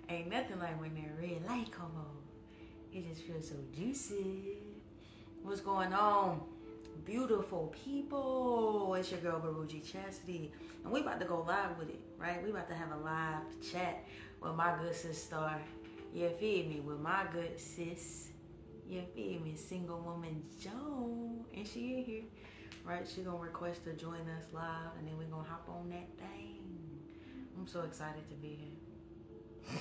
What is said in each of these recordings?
Ain't nothing like when that red light come on. It just feels so juicy. What's going on? Beautiful people. It's your girl Baruji Chastity. And we about to go live with it, right? We about to have a live chat with my good sister. You feel me? With my good sis. You feel me? Single woman Joan. And she in here. Right? She gonna request to join us live and then we gonna hop on that thing. I'm so excited to be here.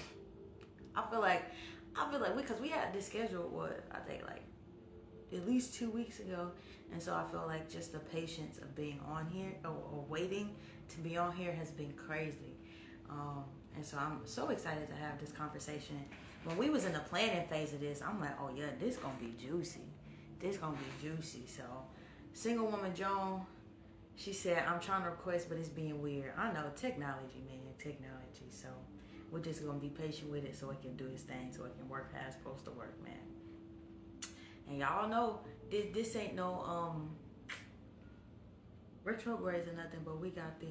I feel like because we had this scheduled I think like at least 2 weeks ago, and so I feel like just the patience of being on here or waiting to be on here has been crazy, and so I'm so excited to have this conversation. When we was in the planning phase of this, I'm like, oh yeah, this gonna be juicy. So, single woman Joan, she said, I'm trying to request, but it's being weird. I know, technology, man, technology. So we're just gonna be patient with it so it can do its thing, so it can work how it's supposed to work, man. And y'all know this ain't no retrogrades or nothing, but we got the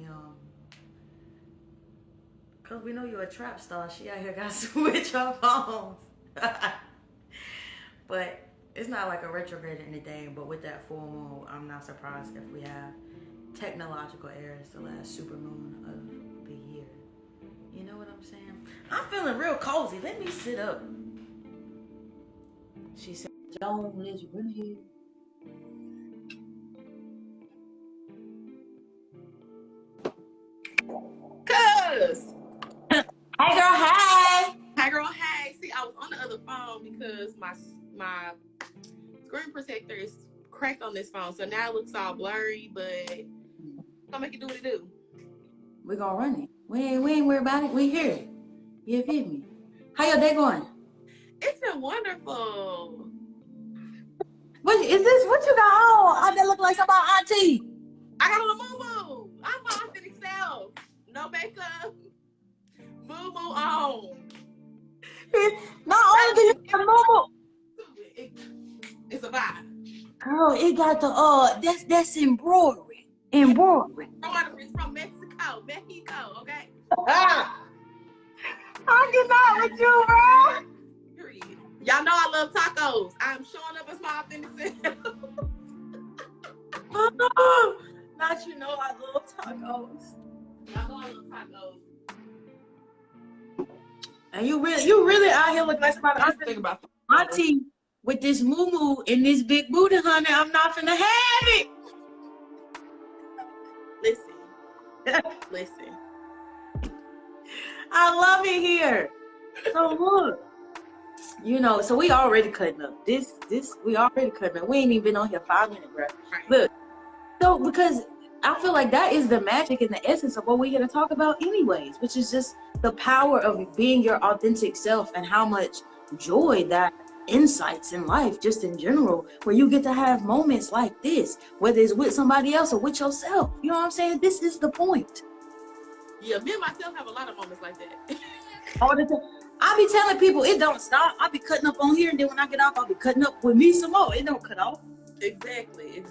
cause we know you're a trap star. She out here got switch her phones. But it's not like a retrograde or anything, but with that full moon, I'm not surprised if we have technological errors the last super moon of the year. You know what I'm saying? I'm feeling real cozy. Let me sit up. She said, Joan, let's run here. Cuz. Hey girl, hey. Hey girl, hey. See, I was on the other phone because my screen protector is cracked on this phone. So now it looks all blurry, but I'll make it do what it do. We're gonna run it. We ain't worried about it. We here. You feel me? How your day going? It's been wonderful. What is this? What you got on? That look like somebody auntie. I got on a moo-moo. I'm my authentic self. No makeup. Moo-moo on. Not only do you got a mobile. It's a vibe. Girl, it got the that's embroidery. Embroidery. Embroidery from Mexico, okay? I get out with you, bro. Period. Y'all know I love tacos. I'm showing up as my authentic self. Not you know I love tacos. Y'all know I love tacos. And you really out here looking like somebody. I'm thinking about auntie with this moo and this big booty, honey. I'm not finna have it. Listen. I love it here. So look, so we already cutting up. This we already cutting up. We ain't even been on here 5 minutes, bro. Right. Look, so because I feel like that is the magic and the essence of what we're here to talk about anyways, which is just the power of being your authentic self and how much joy that insights in life, just in general, where you get to have moments like this, whether it's with somebody else or with yourself. You know what I'm saying? This is the point. Yeah, me and myself have a lot of moments like that. All the time. I be telling people it don't stop. I be cutting up on here, and then when I get off, I'll be cutting up with me some more. It don't cut off. Exactly.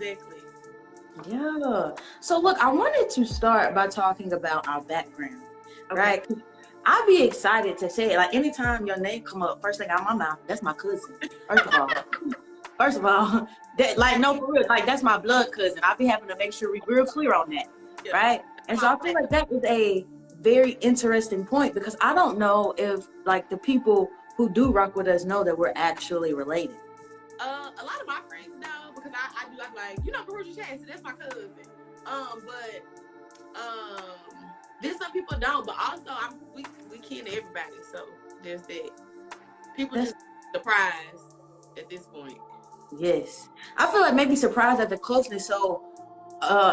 Yeah. So look, I wanted to start by talking about our background, right? I'd be excited to say it. Like anytime your name come up, first thing out my mouth, that's my cousin. First of all, that like no for real, like that's my blood cousin. I'll be having to make sure we're real clear on that, right? And so I feel like that is a very interesting point because I don't know if like the people who do rock with us know that we're actually related. A lot of my friends know because I do like Baruji Chance, that's my cousin. But there's some people don't, but also we kin to everybody, so there's that. People just surprised at this point. Yes, I feel like maybe surprised at the closeness. So,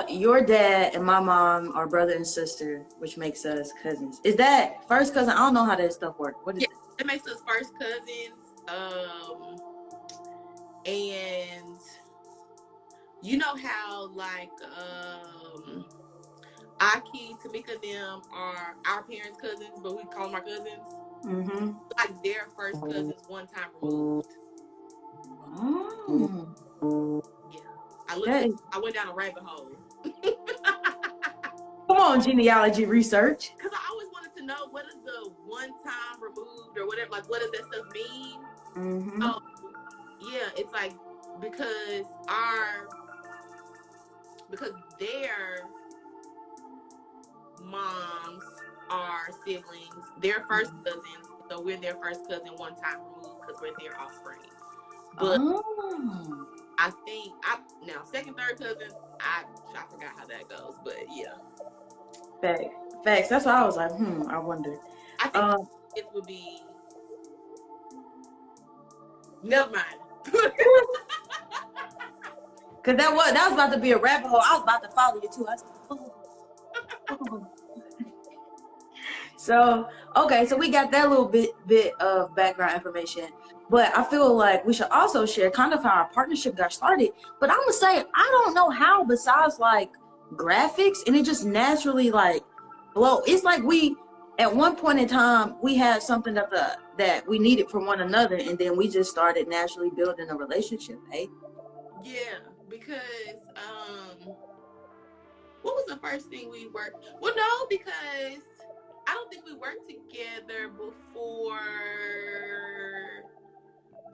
your dad and my mom are brother and sister, which makes us cousins. Is that first cousin? I don't know how that stuff works. What is it? It makes us first cousins. And you know how like Aki, Tamika, them are our parents' cousins, but we call them our cousins. Mm-hmm. Like their first cousins, one time removed. Oh. Yeah. I went down a rabbit hole. Come on, genealogy research. Because I always wanted to to know what is the one time removed or whatever, like what does that stuff mean? Mm-hmm. So yeah, it's like because their moms are siblings, their first cousins, so we're their first cousin one time removed because we're their offspring. But I think now second, third cousin, I forgot how that goes, but yeah. Facts. That's why I was like, I wonder. I think it would be. Never mind. Cause that was about to be a rabbit hole. I was about to follow you too. I was like, So okay, so we got that little bit of background information, but I feel like we should also share kind of how our partnership got started. But I'm gonna say I don't know how besides like graphics, and it just naturally like flow. It's like we at one point in time we had something that we needed from one another, and then we just started naturally building a relationship. Hey. Yeah, because what was the first thing we worked? Well, no, because I don't think we worked together before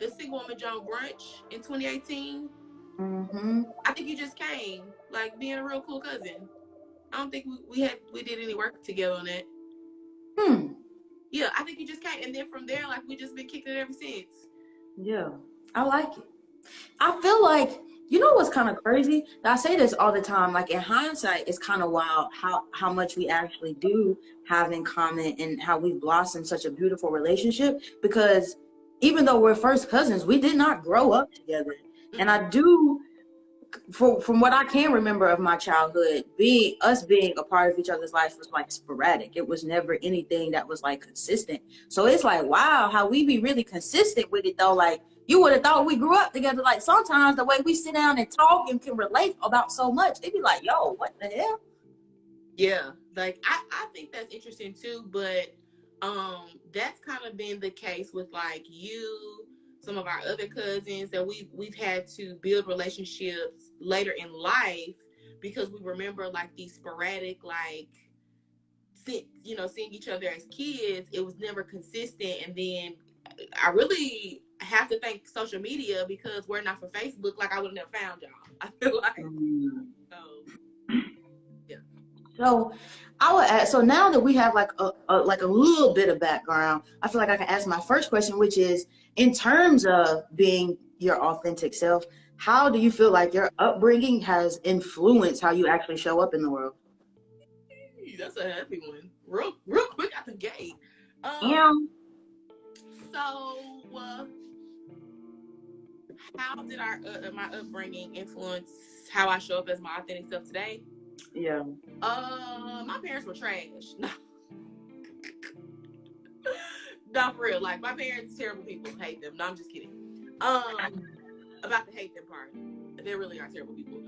the Single Woman Joan brunch in 2018. Mm-hmm. I think you just came, like being a real cool cousin. I don't think we did any work together on that. Yeah, I think you just came, and then from there, like we just been kicking it ever since. Yeah, I like it. I feel like, you know what's kind of crazy? I say this all the time. Like in hindsight, it's kind of wild how much we actually do have in common and how we've blossomed such a beautiful relationship. Because even though we're first cousins, we did not grow up together. Mm-hmm. And I do, from what I can remember of my childhood, being a part of each other's lives was like sporadic. It was never anything that was like consistent. So it's like, wow, how we be really consistent with it though. Like you would have thought we grew up together. Like sometimes the way we sit down and talk and can relate about so much, it'd be like, yo, what the hell? Yeah, like I think that's interesting too, but that's kind of been the case with like you, some of our other cousins, that we've had to build relationships later in life because we remember like these sporadic, like seeing each other as kids. It was never consistent, and then I really have to thank social media because were it not for Facebook, like I would have never found y'all. I feel like yeah. So I would ask, so now that we have like a little bit of background, I feel like I can ask my first question, which is, in terms of being your authentic self, how do you feel like your upbringing has influenced how you actually show up in the world? That's a heavy one. Real quick out the gate. Yeah. So, how did my upbringing influence how I show up as my authentic self today? Yeah. My parents were trash. No, for real. Like my parents, terrible people. Hate them. No, I'm just kidding. About the hate them part, they really are terrible people.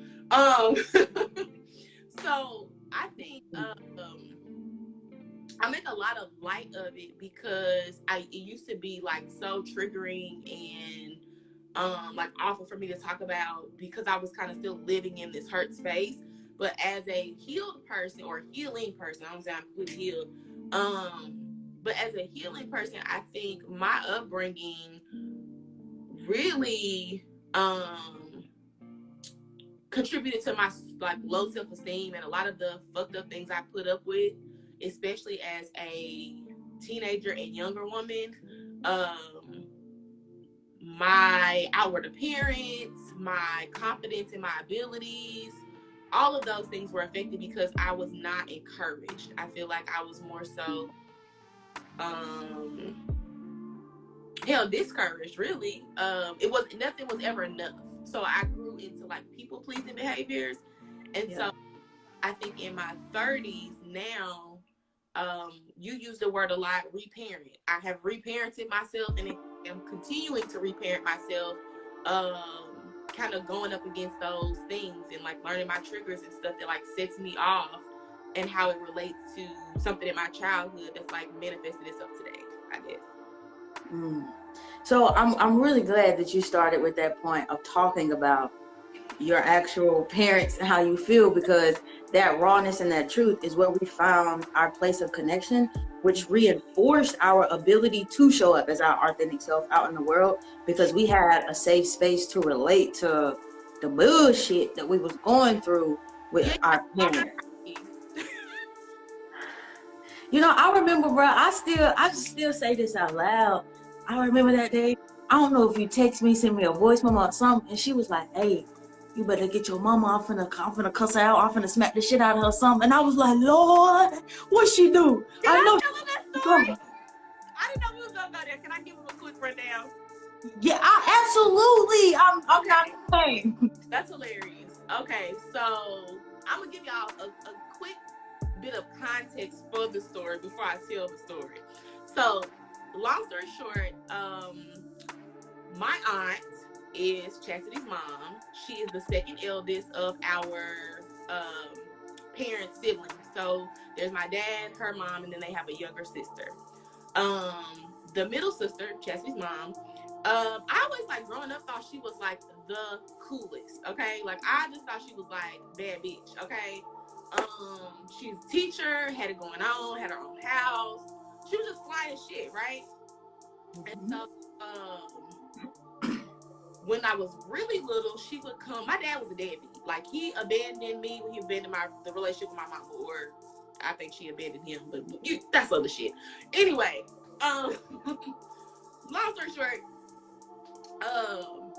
So I think I make a lot of light of it because it used to be like so triggering and like awful for me to talk about because I was kind of still living in this hurt space. But as a healed person or healing person, I don't say I'm completely healed. But as a healing person, I think my upbringing really contributed to my like low self-esteem and a lot of the fucked up things I put up with, especially as a teenager and younger woman. My outward appearance, my confidence in my abilities, all of those things were affected because I was not encouraged. I feel like I was more so discouraged, really. Nothing was ever enough. So I grew into like people pleasing behaviors. And so I think in my 30s now, you use the word a lot, reparent. I have reparented myself and am continuing to reparent myself, kind of going up against those things and like learning my triggers and stuff that like sets me off and how it relates to something in my childhood that's like manifested itself today, I guess. So I'm really glad that you started with that point of talking about your actual parents and how you feel, because that rawness and that truth is where we found our place of connection. which reinforced our ability to show up as our authentic self out in the world, because we had a safe space to relate to the bullshit that we was going through with our parents. You know, I remember, bro, I still say this out loud. I remember that day. I don't know if you text me, send me a voice memo or something, and she was like, hey, you better get your mama off and cuss her out, off and smack the shit out of her something. And I was like, Lord, what she do? Can I know tell her that story? I didn't know we was gonna go there. Can I give him a quick rundown? Yeah, absolutely. I'm not saying. That's hilarious. Okay, so I'm gonna give y'all a quick bit of context for the story before I tell the story. So, long story short, my aunt is Chastity's mom. She is the second eldest of our parent siblings. So there's my dad, her mom, and then they have a younger sister. The middle sister, Chastity's mom, I always, like, growing up, thought she was like the coolest. Okay, like, I just thought she was like bad bitch. Okay, she's a teacher, had it going on, had her own house. She was just fly as shit, right? And so when I was really little, she would come. My dad was a deadbeat. Like, he abandoned me when he abandoned the relationship with my mama, or I think she abandoned him, but that's other shit. Anyway, long story short,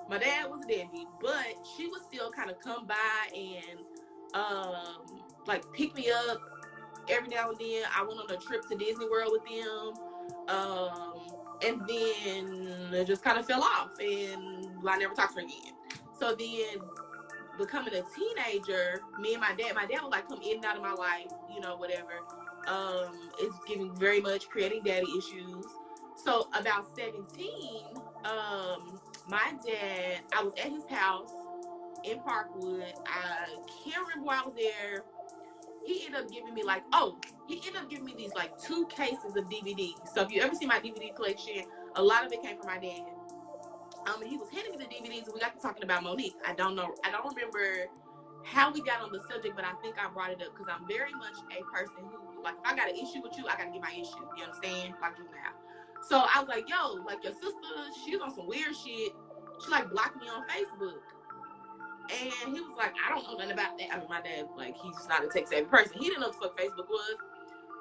my dad was a deadbeat, but she would still kind of come by and like pick me up every now and then. I went on a trip to Disney World with them, and then it just kind of fell off, and I never talked to her again. So then, becoming a teenager, me and my dad would, like, come in and out of my life, you know, whatever. It's giving very much creating daddy issues. So about 17, my dad, I was at his house in Parkwood. I can't remember why I was there. He ended up giving me these, like, 2 cases of DVDs. So if you ever see my DVD collection, a lot of it came from my dad. And he was handing me the DVDs, and we got to talking about Monique. I don't remember how we got on the subject, but I think I brought it up because I'm very much a person who, like, if I got an issue with you, I got to get my issue. You understand? Like, you now. So I was like, yo, like, your sister, she's on some weird shit. She, like, blocked me on Facebook. And he was like, I don't know nothing about that. I mean, my dad, like, he's just not a tech-savvy person. He didn't know what the fuck Facebook was.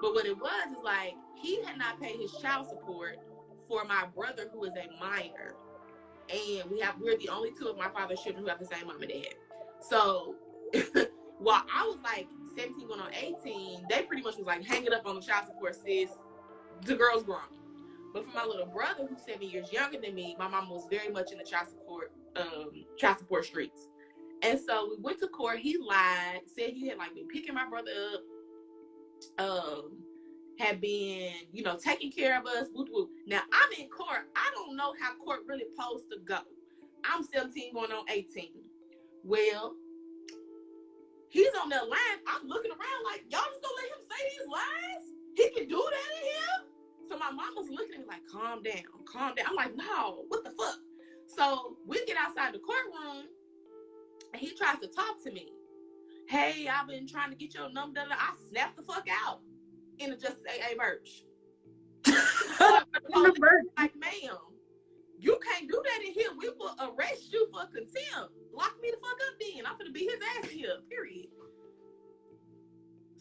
But what it was is, like, he had not paid his child support for my brother, who is a minor. And we're the only 2 of my father's children who have the same mom and dad. So while I was, like, 17 going on 18, they pretty much was like, hang it up on the child support, sis. The girl's grown. But for my little brother, who's 7 years younger than me, my mom was very much in the child support streets. And so we went to court. He lied, said he had, like, been picking my brother up, had been, you know, taking care of us. Woo, woo. Now, I'm in court. I don't know how court really supposed to go. I'm 17 going on 18. Well, he's on that line. I'm looking around like, y'all just gonna let him say these lies? He can do that in here? So my mama's looking at me like, calm down. I'm like, no, what the fuck? So we get outside the courtroom, and he tries to talk to me. Hey, I've been trying to get your number. I snapped the fuck out in the Justice AA merch. Like, ma'am, you can't do that in here. We will arrest you for contempt. Lock me the fuck up then. I'm gonna beat his ass here, period.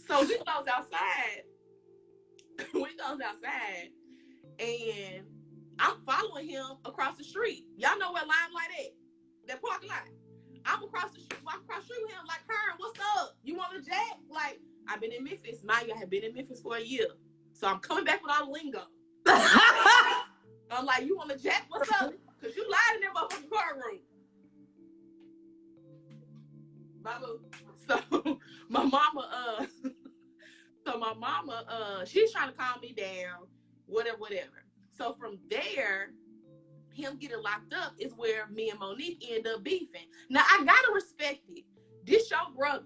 So he goes outside. And I'm following him across the street. Y'all know where Limelight at? That parking lot. I'm across the street with him like, Kern, what's up? You want a jack? Like, I've been in Memphis. Mind you, I have been in Memphis for a year. So I'm coming back with all the lingo. I'm like, you want a jack? What's up? Because you lied in that motherfucking courtroom. So my mama, she's trying to calm me down, whatever. So from there, him getting locked up is where me and Monique end up beefing. Now, I gotta respect it. This your brother.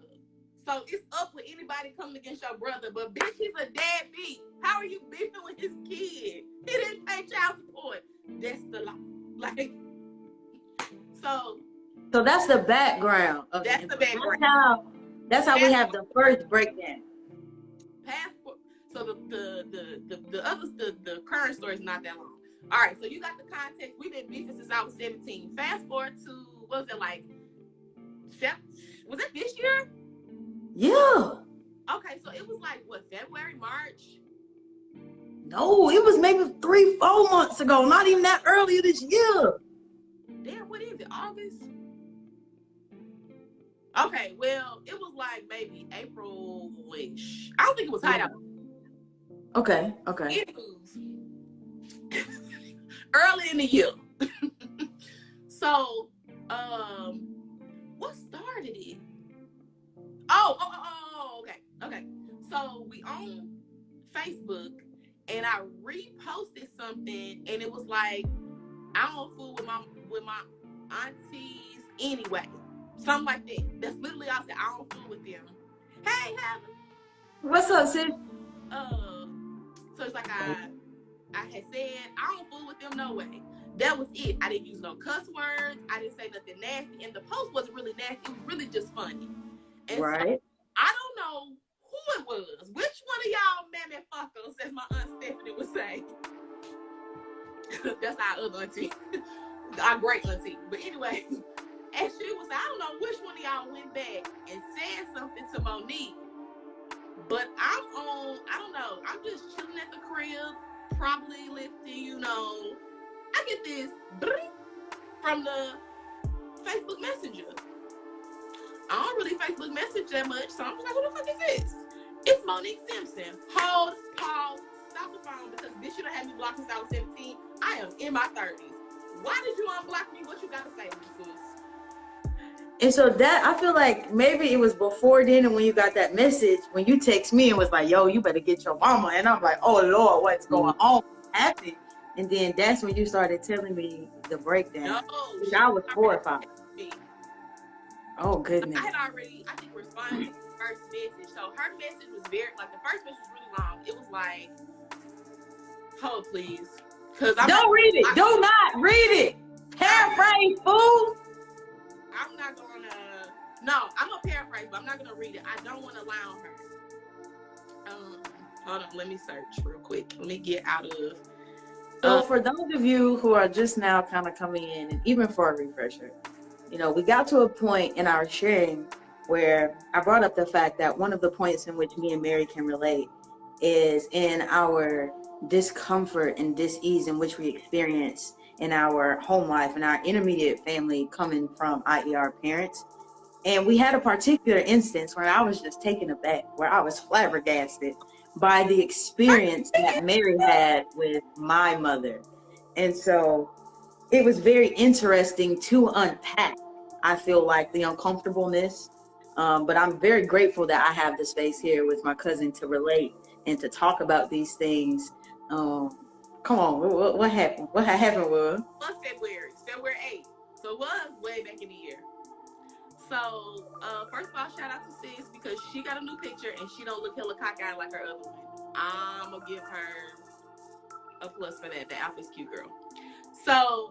So it's up with anybody coming against your brother. But bitch, he's a deadbeat. How are you beefing with his kid? He didn't pay child support. That's the law. Like, so that's the background. That's the background. That's how we have the first breakdown. Passport. So the current story is not that long. All right, so you got the context. We've been beefing since I was 17. Fast forward to, what was it, like, was it this year? Yeah. Okay, so it was like, what, February, March? No, it was maybe 3-4 months ago. Not even that earlier this year. Damn, what is it, August? Okay, well, it was like maybe April-ish. I don't think it was hot out. Okay. It was early in the year. So, what started it? Okay. So we on Facebook, and I reposted something, and it was like, I don't fool with my aunties anyway. Something like that. That's literally all I said. I don't fool with them. Hey, Heather. What's up, sis? So it's like I had said, I don't fool with them no way. That was it. I didn't use no cuss words. I didn't say nothing nasty. And the post wasn't really nasty. It was really just funny. And right. So, I don't know who it was. Which one of y'all mammy fuckers, as my Aunt Stephanie would say. That's our other auntie. Our great auntie. But anyway, and she was, I don't know which one of y'all went back and said something to Monique. But I don't know. I'm just chilling at the crib, probably lifting, I get this from the Facebook Messenger. I don't really Facebook message that much, so I'm just like, who the fuck is this? It's Monique Simpson. Hold, pause, stop the phone, because bitch, you done had me blocked since I was 17. I am in my 30s. Why did you unblock me? What you gotta say, sis? And so that, I feel like maybe it was before then, and when you got that message, when you text me and was like, yo, you better get your mama. And I'm like, oh, Lord, what's going on? What happened? And then that's when you started telling me the breakdown. No, which I was horrified. Oh, goodness. I had already, I think, responded to the first message. So her message was the first message was really long. It was like, hold please. Don't read it. Do not read it. Paraphrase, fool. I'm not going to, no, I'm going to paraphrase, but I'm not going to read it. I don't want to lie on her. Hold on, let me search real quick. Let me get out of. So for those of you who are just now kind of coming in, and even for a refresher, we got to a point in our sharing where I brought up the fact that one of the points in which me and Mary can relate is in our discomfort and dis-ease in which we experience in our home life and our intermediate family coming from IER parents. And we had a particular instance where I was just taken aback, where I was flabbergasted by the experience that Mary had with my mother. And so it was very interesting to unpack, I feel like, the uncomfortableness. But I'm very grateful that I have the space here with my cousin to relate and to talk about these things. Come on, what happened? What happened was? February 8th. So it was way back in the year. So, first of all, shout out to sis, because she got a new picture and she don't look hella cockeyed like her other one. I'm gonna give her a plus for that. The outfit's cute, girl. So,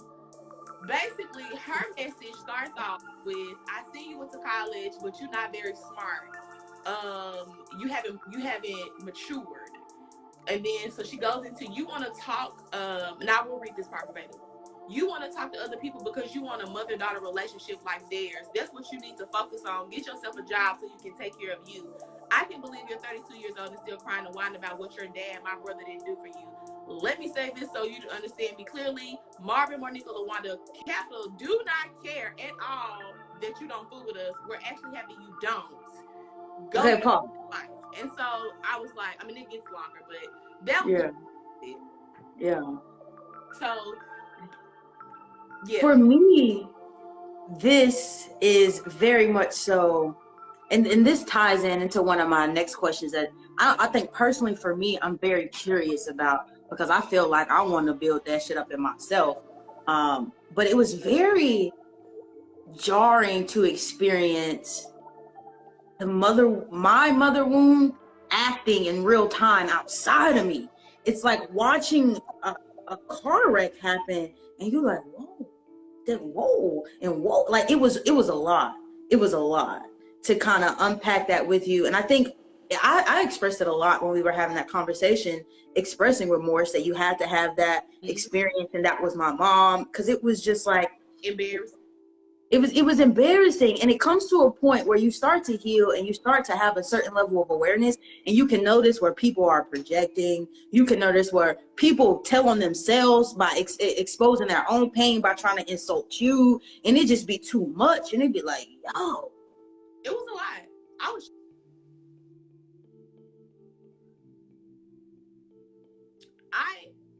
basically, her message starts off with, I see you went to college, but you're not very smart. You haven't matured. And then, so she goes into, you want to talk, and I will read this part verbatim. You want to talk to other people because you want a mother-daughter relationship like theirs. That's what you need to focus on. Get yourself a job so you can take care of you. I can believe you're 32 years old and still crying and whining about what your dad, my brother, didn't do for you. Let me say this so you understand me clearly. Marvin, Monica, LaWanda, Capital do not care at all that you don't fool with us. We're actually happy you don't. Go okay, Paul. Life. And so I was like, I mean, it gets longer, but that was it. Yeah. So, yeah. For me, this is very much so, and this ties into one of my next questions that I think personally for me, I'm very curious about, because I feel like I want to build that shit up in myself. But it was very jarring to experience my mother wound acting in real time outside of me. It's like watching a car wreck happen and you're like, whoa, like it was a lot. It was a lot to kind of unpack that with you. And I think I expressed it a lot when we were having that conversation, expressing remorse, that you had to have that experience, and that was my mom, because it was just like embarrassing. It was embarrassing, and it comes to a point where you start to heal and you start to have a certain level of awareness, and you can notice where people are projecting. You can notice where people tell on themselves by exposing their own pain by trying to insult you, and it just be too much, and it'd be like, yo, it was a lot.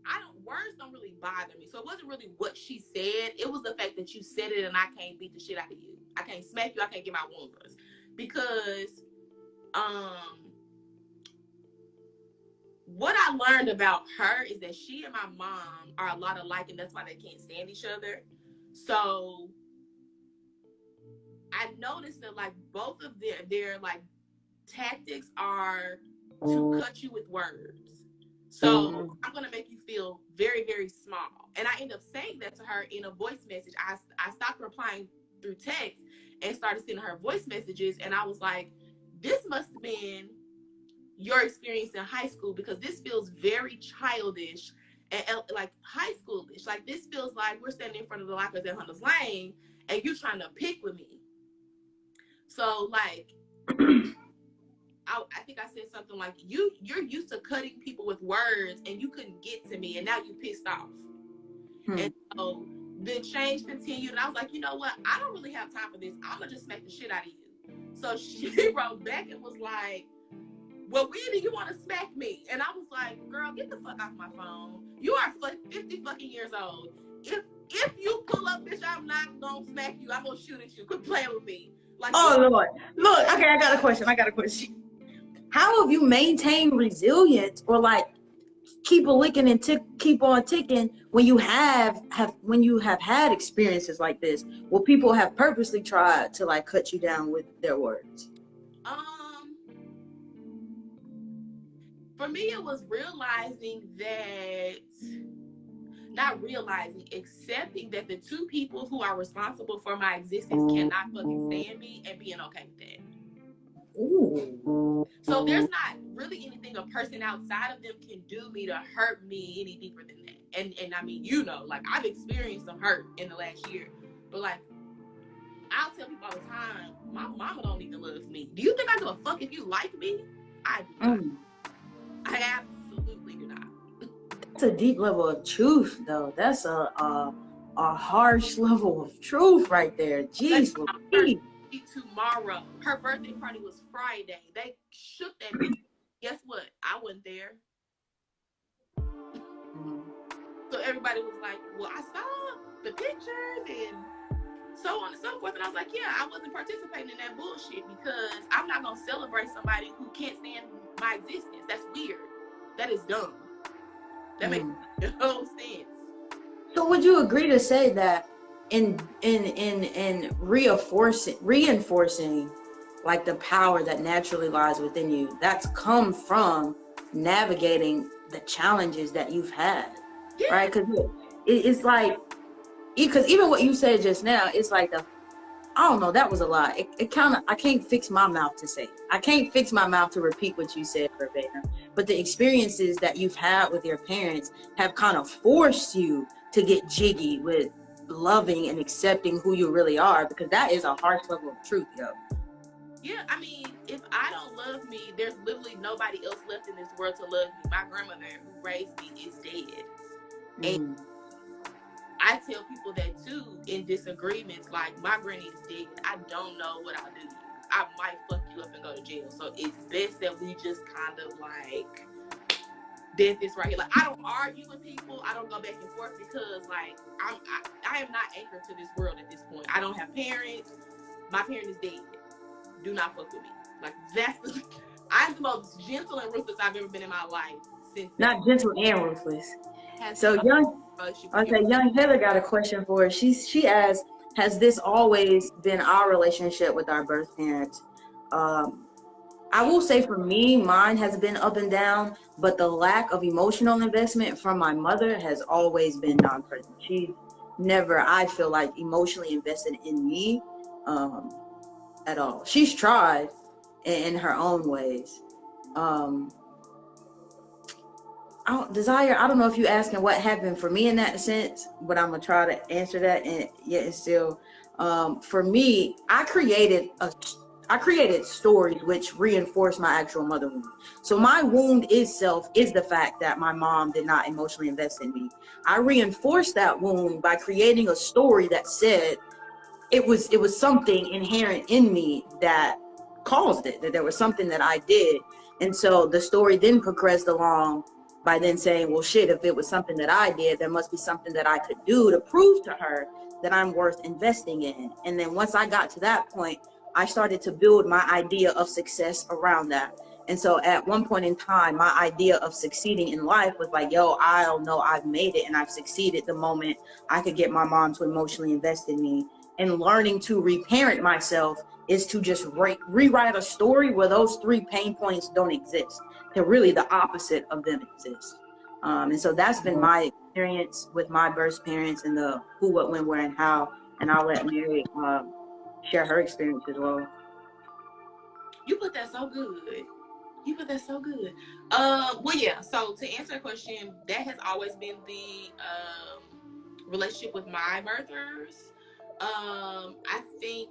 I don't, words don't really bother me. So it wasn't really what she said. It was the fact that you said it and I can't beat the shit out of you. I can't smack you. I can't get my wounds. Because what I learned about her is that she and my mom are a lot alike, and that's why they can't stand each other. So I noticed that like both of their like tactics are to cut you with words. So I'm going to make you feel very, very small. And I end up saying that to her in a voice message. I stopped replying through text and started sending her voice messages. And I was like, this must have been your experience in high school, because this feels very childish and like high schoolish. Like this feels like we're standing in front of the lockers at Hunter's Lane and you trying to pick with me. So like, I think I said something like, you're used to cutting people with words and you couldn't get to me and now you pissed off. And so the change continued, and I was like, you know what? I don't really have time for this. I'm going to just smack the shit out of you. So she wrote back and was like, well, when do you want to smack me? And I was like, girl, get the fuck off my phone. You are 50 fucking years old. If you pull up, bitch, I'm not going to smack you. I'm going to shoot at you. Quit playing with me. Like, oh, Lord. Look, okay, I got a question. How have you maintained resilience, or like keep licking and keep on ticking when you have had experiences like this where people have purposely tried to like cut you down with their words? For me, it was accepting that the two people who are responsible for my existence cannot fucking stand me, and being okay with that. Ooh. So there's not really anything a person outside of them can do me to hurt me any deeper than that. And I mean, you know, like I've experienced some hurt in the last year, but like I'll tell people all the time, my mama don't even love me. Do you think I give a fuck if you like me? I do not. I absolutely do not. That's a deep level of truth, though. That's a harsh level of truth right there. Jeez, tomorrow. Her birthday party was Friday. They shook that bitch. Guess what? I wasn't there. So everybody was like, well, I saw the pictures and so on and so forth. And I was like, yeah, I wasn't participating in that bullshit, because I'm not going to celebrate somebody who can't stand my existence. That's weird. That is dumb. That makes no sense. So would you agree to say that in reinforcing like the power that naturally lies within you, that's come from navigating the challenges that you've had, right? Because it's like, because even what you said just now, it's like I don't know, that was a lot. It kind of, I can't fix my mouth to say. I can't fix my mouth to repeat what you said verbatim. But the experiences that you've had with your parents have kind of forced you to get jiggy with loving and accepting who you really are, because that is a harsh level of truth, yo. Yeah, I mean, if I don't love me, there's literally nobody else left in this world to love me. My grandmother who raised me is dead. And I tell people that too in disagreements, like, my granny is dead. I don't know what I'll do to you. I might fuck you up and go to jail. So it's best that we just kind of like death is right here. Like, I don't argue with people. I don't go back and forth, because like I am not anchored to this world at this point. I don't have parents. My parent is dead. Do not fuck with me. Like, I'm the most gentle and ruthless I've ever been in my life. Not gentle and ruthless. So young Heather got a question for us. She asked, has this always been our relationship with our birth parents? I will say for me, mine has been up and down, but the lack of emotional investment from my mother has always been non-present. She's never, I feel like, emotionally invested in me at all. She's tried in her own ways, I don't know if you're asking what happened for me in that sense, but I'm gonna try to answer that. And yet it's still, for me, I created stories which reinforce my actual mother wound. So my wound itself is the fact that my mom did not emotionally invest in me. I reinforced that wound by creating a story that said it was something inherent in me that caused it, that there was something that I did. And so the story then progressed along by then saying, well, shit, if it was something that I did, there must be something that I could do to prove to her that I'm worth investing in. And then once I got to that point, I started to build my idea of success around that. And so at one point in time, my idea of succeeding in life was like, yo, I don't know, I've made it and I've succeeded the moment I could get my mom to emotionally invest in me. And learning to reparent myself is to just rewrite a story where those 3 pain points don't exist. They're really the opposite of them exist. And so that's been my experience with my birth parents and the who, what, when, where, and how. And I'll let Mary share her experience as well. You put that so good. Well, yeah. So to answer the question, that has always been the relationship with my birthers. I think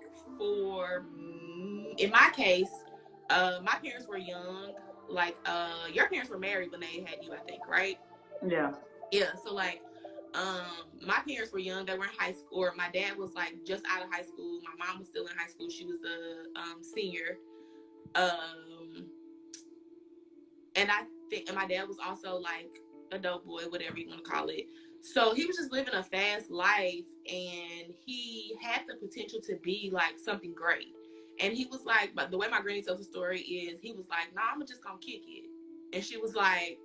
in my case, my parents were young. Like, your parents were married when they had you, I think, right? Yeah. Yeah. So like, my parents were young. They were in high school. Or my dad was like just out of high school. My mom was still in high school. She was a senior. And I think, and my dad was also like a dope boy, whatever you want to call it. So he was just living a fast life, and he had the potential to be like something great. And he was like, but the way my granny tells the story is, he was like, nah, I'm just gonna kick it. And she was like,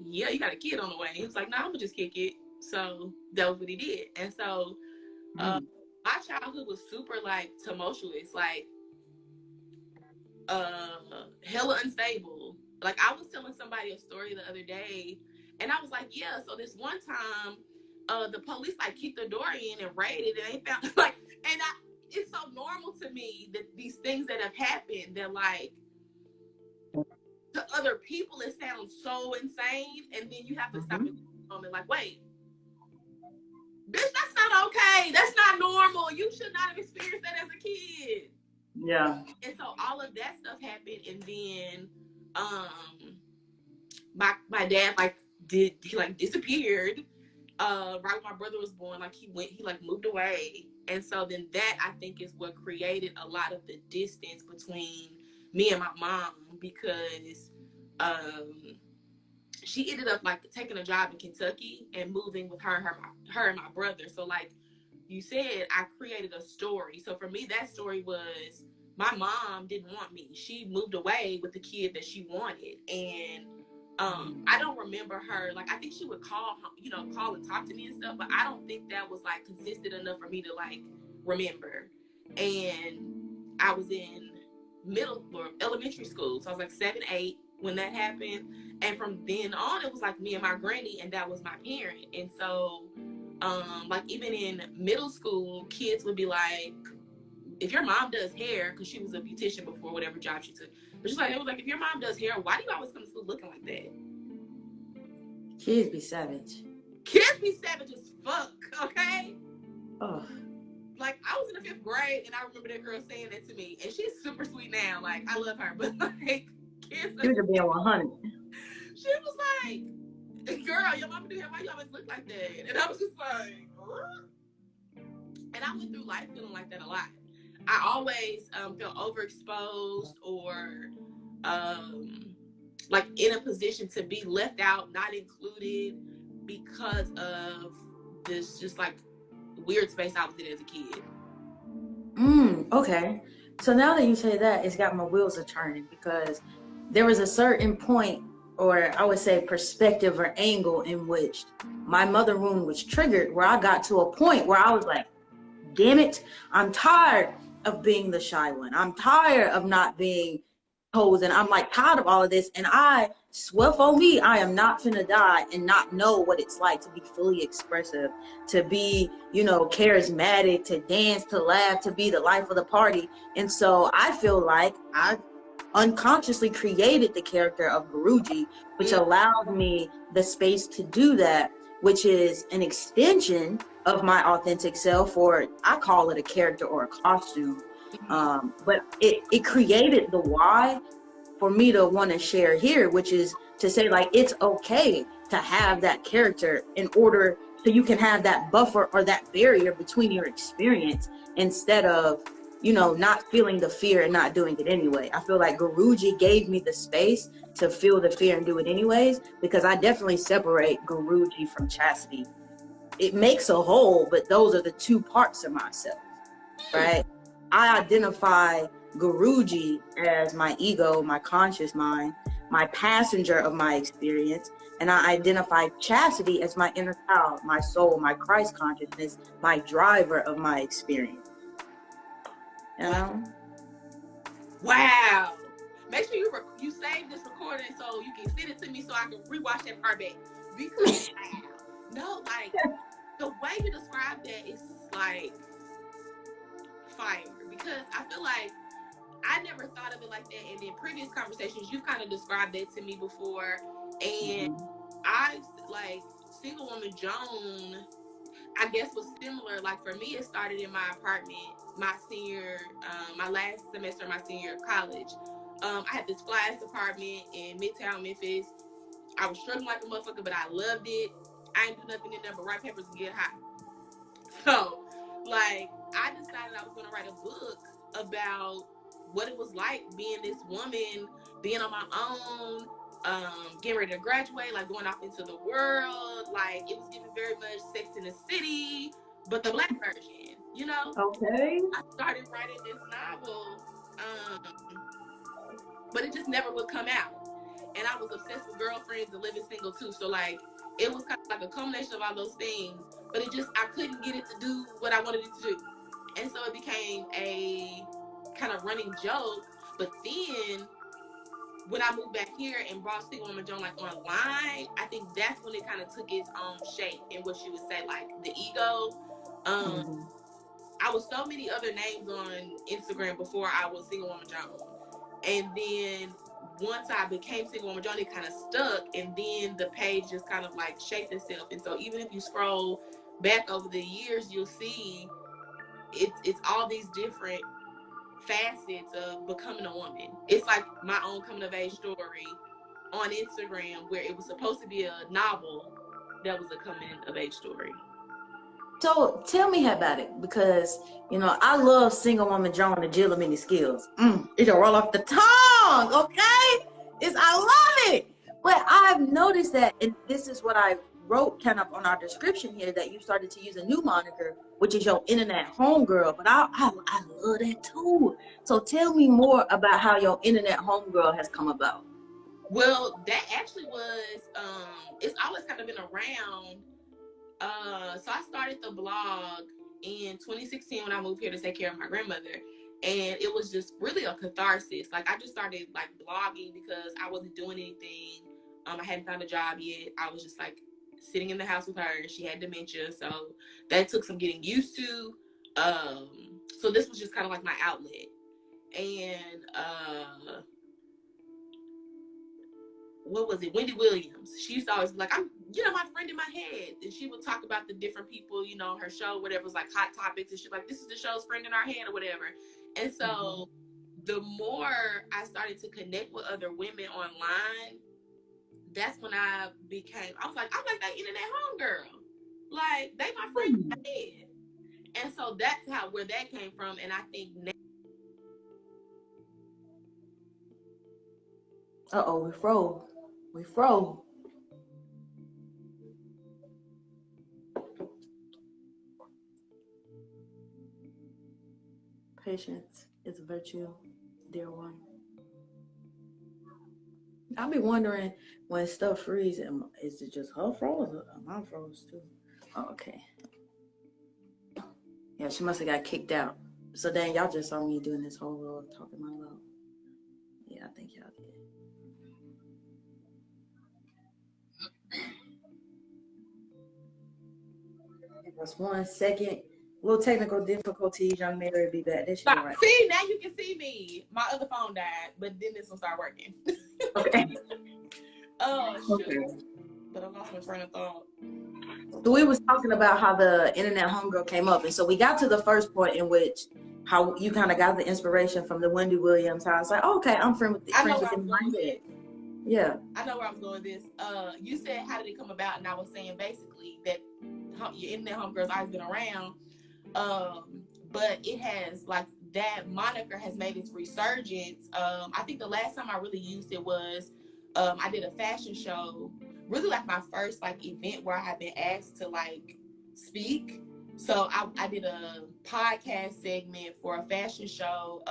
yeah, you got a kid on the way. And he was like, nah, I'm gonna just kick it. So that was what he did. And so my childhood was super like tumultuous, like hella unstable. Like, I was telling somebody a story the other day, and I was like, yeah, so this one time the police like kicked the door in and raided, and they found like, and it's so normal to me that these things that have happened, that like to other people it sounds so insane, and then you have to stop it and like, wait, bitch, that's not okay, that's not normal, you should not have experienced that as a kid. Yeah. And so all of that stuff happened, and then my dad he disappeared right when my brother was born. Like, he moved away. And so then that, I think, is what created a lot of the distance between me and my mom, because she ended up like taking a job in Kentucky and moving with her and my brother. So like you said, I created a story. So for me, that story was, my mom didn't want me. She moved away with the kid that she wanted. And I don't remember her, like, I think she would call and talk to me and stuff, but I don't think that was like consistent enough for me to like remember. And I was in elementary school, so I was like 7, 8 when that happened. And from then on, it was like me and my granny, and that was my parent. And so like, even in middle school, kids would be like, if your mom does hair, because she was a beautician before whatever job she took, but she's like, it was like, if your mom does hair, why do you always come to school looking like that? Kids be savage. Kids be savage as fuck, okay? Oh. Like, I was in the 5th grade, and I remember that girl saying that to me, and she's super sweet now. Like, I love her, but like, kids. She was being 100. She was like, girl, your mama do hair, why you always look like that? And I was just like, what? And I went through life feeling like that a lot. I always felt overexposed, or like in a position to be left out, not included, because of this just like weird space I was in as a kid. Okay. So now that you say that, it's got my wheels a turning, because there was a certain point, or I would say perspective or angle, in which my mother wound was triggered, where I got to a point where I was like, damn it, I'm tired of being the shy one. I'm tired of not being chosen. I'm like tired of all of this. And I swear for me, I am not finna die and not know what it's like to be fully expressive, to be, charismatic, to dance, to laugh, to be the life of the party. And so I feel like I unconsciously created the character of Guruji, which allowed me the space to do that, which is an extension of my authentic self, or I call it a character or a costume. But it created the why for me to want to share here, which is to say, like, it's okay to have that character in order so you can have that buffer or that barrier between your experience, instead of, you know, not feeling the fear and not doing it anyway. I feel like Guruji gave me the space to feel the fear and do it anyways, because I definitely separate Guruji from chastity. It makes a whole, but those are the two parts of myself, right? I identify Guruji as my ego, my conscious mind, my passenger of my experience, and I identify chastity as my inner child, my soul, my Christ consciousness, my driver of my experience. You know? Wow. Make sure you save this recording so you can send it to me so I can rewatch that part back. Because no, like the way you describe that is like fire. Because I feel like I never thought of it like that. And in previous conversations, you've kind of described that to me before. And I like single woman Joan, I guess, was similar. Like for me, it started in my apartment, my last semester of my senior year of college. I had this fly apartment in Midtown Memphis. I was struggling like a motherfucker, but I loved it. I ain't do nothing in there but write papers and get high. So, like, I decided I was going to write a book about what it was like being this woman, being on my own, getting ready to graduate, like going off into the world. Like, it was giving very much Sex in the City, but the Black version, you know? Okay. I started writing this novel, but it just never would come out. And I was obsessed with girlfriends and living single too. So like, it was kind of like a culmination of all those things, but I couldn't get it to do what I wanted it to do. And so it became a kind of running joke. But then when I moved back here and brought Single Woman Joan like online, I think that's when it kind of took its own shape in what you would say, like the ego. I was so many other names on Instagram before I was Single Woman Joan. And then once I became Single Woman Joan, it kind of stuck, and then the page just kind of like shaped itself. And so even if you scroll back over the years, you'll see it's all these different facets of becoming a woman. It's like my own coming of age story on Instagram, where it was supposed to be a novel that was a coming of age story. So tell me about it, because, you know, I love Single Woman Joan, the Jill of Many Skills. It'll roll off the tongue, okay? I love it. But I've noticed that, and this is what I wrote kind of on our description here, that you started to use a new moniker, which is your Innanet Homegirl. But I love that too. So tell me more about how your Innanet Homegirl has come about. Well, that actually was, it's always kind of been around. So I started the blog in 2016 when I moved here to take care of my grandmother. And it was just really a catharsis. Like, I just started like blogging because I wasn't doing anything. I hadn't found a job yet. I was just like sitting in the house with her. She had dementia, so that took some getting used to. So this was just kind of like my outlet. And what was it? Wendy Williams. She used to always be like, I'm, my friend in my head. And she would talk about the different people, her show, whatever, was like hot topics. And she's like, this is the show's friend in our head or whatever. And so the more I started to connect with other women online, that's when I was like, I'm like that Innanet Homegirl. Like, they my friend in my head. And so that's where that came from. And I think now, We froze. Patience is a virtue, dear one. I'll be wondering when stuff freezes, is it just her froze or mine froze too? Oh, okay. Yeah, she must have got kicked out. So then y'all just saw me doing this whole little talking monologue. Yeah, I think y'all did. Give us 1 second Little technical difficulties. Young Mary be back. There she go. Stop. Right. See, now you can see me. My other phone died, but then this one started working. Okay. Oh, shoot. Okay. But I lost my train of thought. So we was talking about how the Innanet Homegirl came up, and so we got to the first point in which how you kind of got the inspiration from the Wendy Williams. How it's like, oh, okay, I'm friends with I know friends where with I was him. going with this. Yeah. I know where I was going with this. You said, how did it come about? And I was saying basically that your Innanet Homegirl's always been around. But it has, like, that moniker has made its resurgence. I think the last time I really used it was I did a fashion show, really like my first like event where I had been asked to like speak. So I did a podcast segment for a fashion show,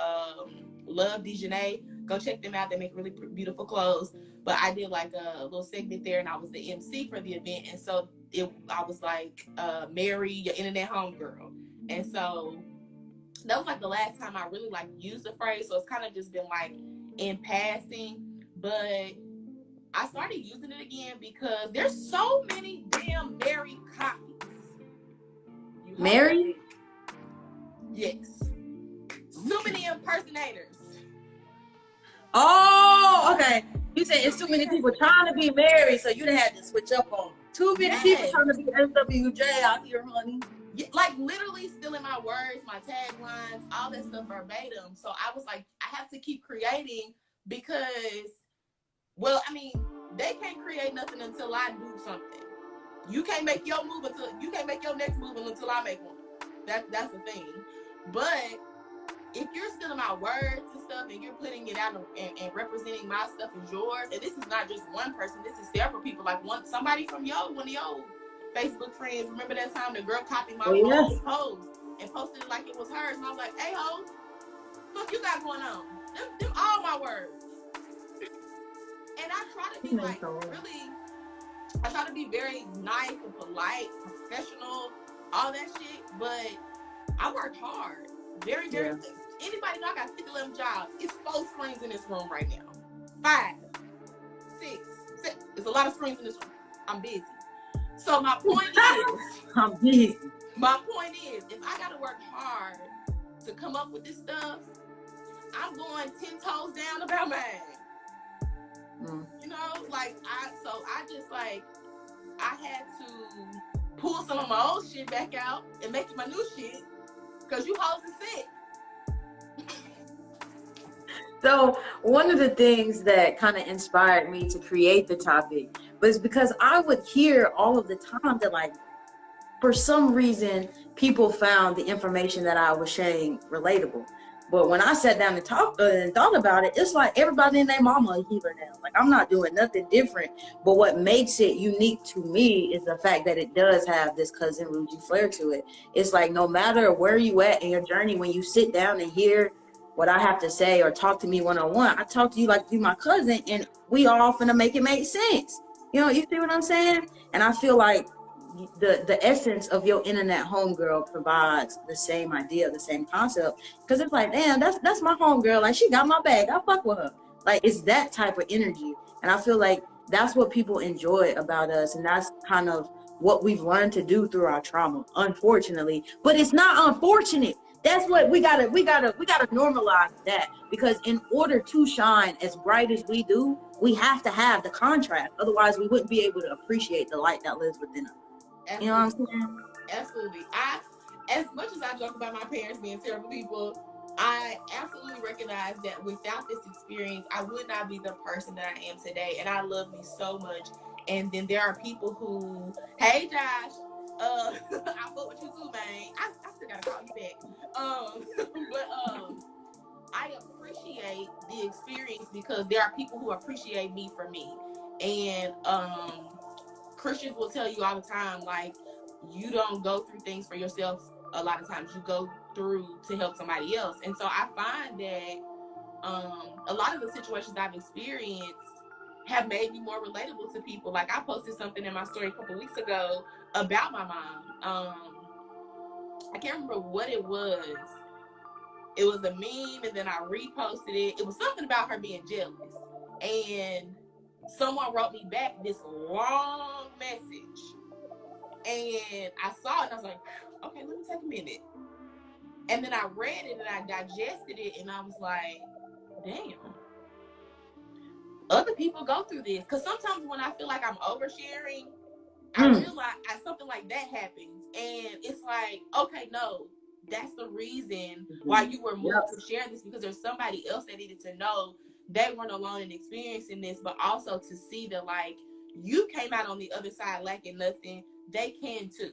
Love Dijonay. Go check them out. They make really beautiful clothes. But I did like a little segment there, and I was the MC for the event. And so I was like, Mary, your Innanet Homegirl. And so that was like the last time I really like used the phrase. So it's kind of just been like in passing. But I started using it again because there's so many damn Mary copies. Mary? Yes. So many impersonators. Oh, okay. You said it's too many people trying to be Mary, so you done had to switch up on too many people trying to be SWJ out here, honey. Yeah, like literally stealing my words, my taglines, all that stuff verbatim. So I was like, I have to keep creating because, well, I mean, they can't create nothing until I do something. You can't make your move until you can't make your next move until I make one. That's the thing. But if you're stealing my words and stuff and you're putting it out and representing my stuff as yours, and this is not just one person, this is several people. Like somebody from one of your Facebook friends, remember that time the girl copied my whole post and posted it like it was hers, and I was like, hey ho, what you got going on? Them all my words. And I try to be like really, I try to be very nice and polite, professional, all that shit, but I worked hard. Very, very. Yeah. Anybody know I got 6, 11 jobs? It's 4 screens in this room right now. 5, 6, 7. There's a lot of screens in this room. I'm busy. So my point is, I'm busy. My point is, if I gotta work hard to come up with this stuff, I'm going 10 toes down about mine. You know, like I had to pull some of my old shit back out and make my new shit because you hoes are sick. So one of the things that kind of inspired me to create the topic was because I would hear all of the time that, like, for some reason, people found the information that I was sharing relatable. But when I sat down and talked and thought about it, it's like everybody and their mama a healer now. Like, I'm not doing nothing different. But what makes it unique to me is the fact that it does have this cousin Ruji flair to it. It's like no matter where you at in your journey, when you sit down and hear what I have to say or talk to me one-on-one, I talk to you like you're my cousin, and we all finna make it make sense. You know, you see what I'm saying? And I feel like the essence of your Innanet Homegirl provides the same idea, the same concept, because it's like, damn, that's my homegirl. Like, she got my bag. I fuck with her. Like, it's that type of energy, and I feel like that's what people enjoy about us, and that's kind of what we've learned to do through our trauma, unfortunately. But it's not unfortunate. That's what we gotta normalize that, because in order to shine as bright as we do, we have to have the contrast. Otherwise, we wouldn't be able to appreciate the light that lives within us. Absolutely. You know what I'm saying? Absolutely. As much as I joke about my parents being terrible people, I absolutely recognize that without this experience, I would not be the person that I am today. And I love me so much. And then there are people who, hey Josh, I fuck with you too, man. I still gotta call you back. But I appreciate the experience because there are people who appreciate me for me. And Christians will tell you all the time, like, you don't go through things for yourself. A lot of times you go through to help somebody else. And so I find that a lot of the situations I've experienced have made me more relatable to people. Like, I posted something in my story a couple weeks ago about my mom. I can't remember what it was. It was a meme, and then I reposted it. It was something about her being jealous. And someone wrote me back this long message And I saw it and I was like, okay, let me take a minute. And then I read it and I digested it and I was like, damn, other people go through this. Because sometimes when I feel like I'm oversharing, I realize something like that happens. And it's like, okay, no, that's the reason why you were moved to share this, because there's somebody else that needed to know they weren't alone in experiencing this, but also to see that, like, you came out on the other side lacking nothing. They can too.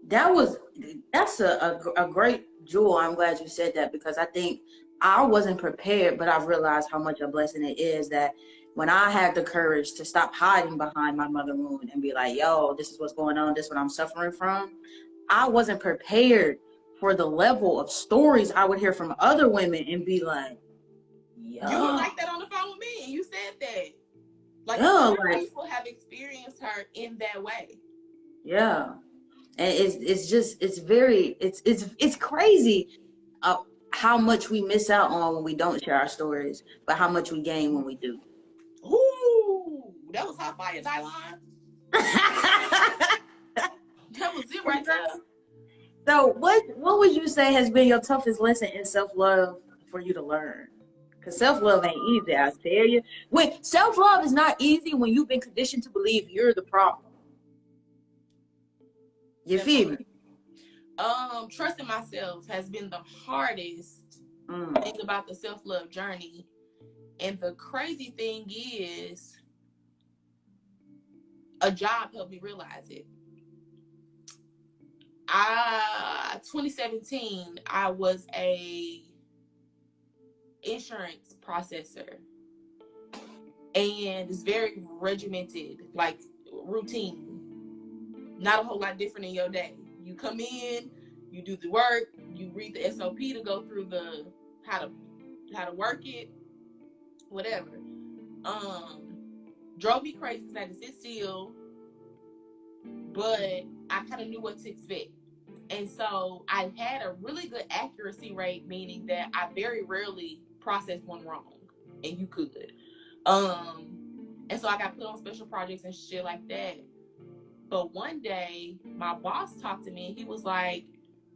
That's a great jewel. I'm glad you said that, because I think I wasn't prepared, but I've realized how much a blessing it is that when I had the courage to stop hiding behind my mother wound and be like, yo, this is what's going on, this is what I'm suffering from. I wasn't prepared for the level of stories I would hear from other women and be like, yo. You were like that on the phone with me and you said that. Like, other people have experienced her in that way. Yeah. And it's crazy how much we miss out on when we don't share our stories, but how much we gain when we do. Ooh, that was hot fire, Dylon. That was it right there. So what would you say has been your toughest lesson in self-love for you to learn? Because self-love ain't easy, I tell you. When self-love is not easy when you've been conditioned to believe you're the problem. You feel me? Trusting myself has been the hardest thing about the self-love journey. And the crazy thing is, a job helped me realize it. 2017, I was a insurance processor. And it's very regimented, like routine. Not a whole lot different in your day. You come in, you do the work, you read the SOP to go through the how to work it, whatever. Drove me crazy because I had to sit still, but I kind of knew what to expect. And so I had a really good accuracy rate, meaning that I very rarely processed one wrong, and you could. And so I got put on special projects and shit like that. But one day, my boss talked to me and he was like,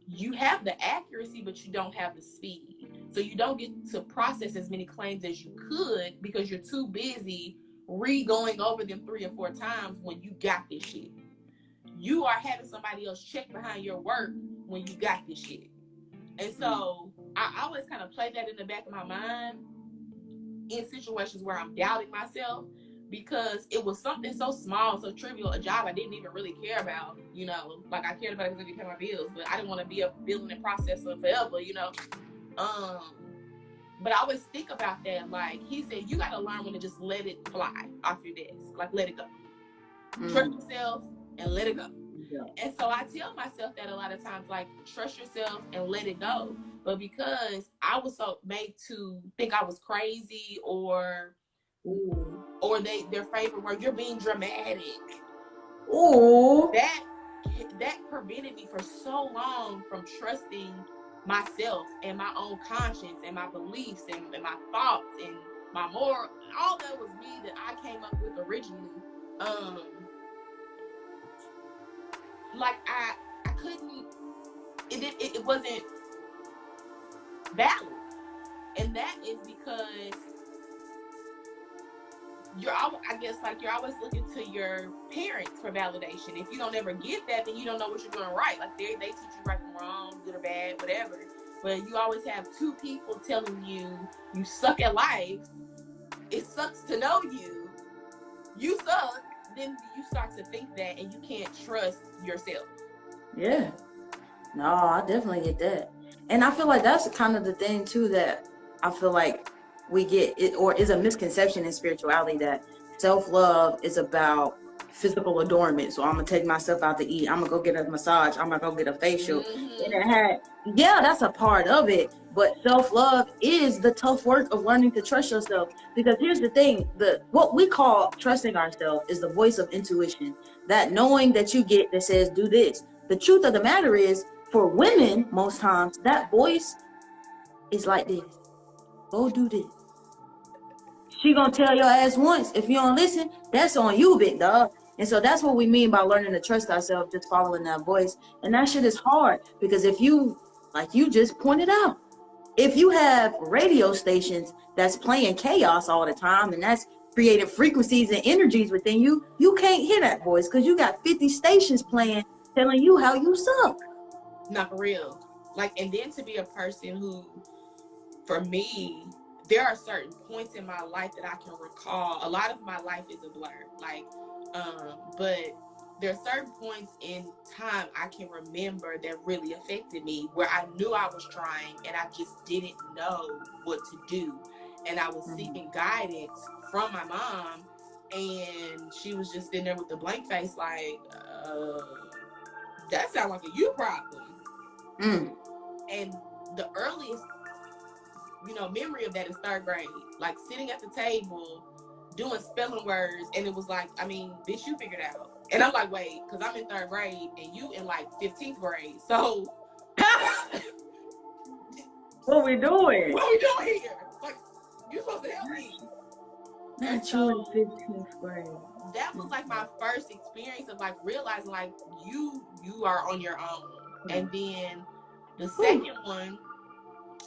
you have the accuracy, but you don't have the speed. So you don't get to process as many claims as you could because you're too busy re-going over them 3 or 4 times when you got this shit. You are having somebody else check behind your work when you got this shit. And so I always kind of play that in the back of my mind in situations where I'm doubting myself, because it was something so small, so trivial, a job I didn't even really care about, you know, like I cared about it because I could pay my bills, but I didn't want to be a billing and processor forever, you know. But I always think about that, like he said, you got to learn when to just let it fly off your desk, like let it go. Trust yourself and let it go. And so I tell myself that a lot of times, like, trust yourself and let it go. But because I was so made to think I was crazy or their favorite word, you're being dramatic. Ooh. That prevented me for so long from trusting myself and my own conscience and my beliefs and my thoughts and my moral. All that was me that I came up with originally. Like I couldn't, it wasn't valid. And that is because you're always looking to your parents for validation. If you don't ever get that, then you don't know what you're doing right. Like they teach you right from wrong, good or bad, whatever. But you always have 2 people telling you you suck at life. It sucks to know you. You suck. Then you start to think that, and you can't trust yourself. Yeah. No, I definitely get that. And I feel like that's kind of the thing too, that I feel like we get it, or is a misconception in spirituality, that self-love is about physical adornment. So I'm gonna take myself out to eat, I'm gonna go get a massage, I'm gonna go get a facial. And that's a part of it, but self-love is the tough work of learning to trust yourself. Because here's the thing, what we call trusting ourselves is the voice of intuition, that knowing that you get that says do this. The truth of the matter is, for women, most times that voice is like this: go do this. She gonna tell your ass once. If you don't listen, that's on you, big dog. And so that's what we mean by learning to trust ourselves, just following that voice. And that shit is hard because if you, like you just pointed out, if you have radio stations that's playing chaos all the time and that's creating frequencies and energies within you, you can't hear that voice because you got 50 stations playing telling you how you suck. Not for real. Like, and then to be a person who, for me, there are certain points in my life that I can recall. A lot of my life is a blur. Like, but there are certain points in time I can remember that really affected me, where I knew I was trying and I just didn't know what to do. And I was seeking guidance from my mom, and she was just sitting there with the blank face, like, that sounds like a you problem. And the earliest, memory of that is third grade, like sitting at the table doing spelling words, and it was like, I mean, bitch, you figured out. And I'm like, wait, because I'm in third grade and you in like 15th grade, so what we doing? What we doing here? Like, you supposed to help me. Not you in 15th grade. That was like my first experience of like realizing like you are on your own. And then the second one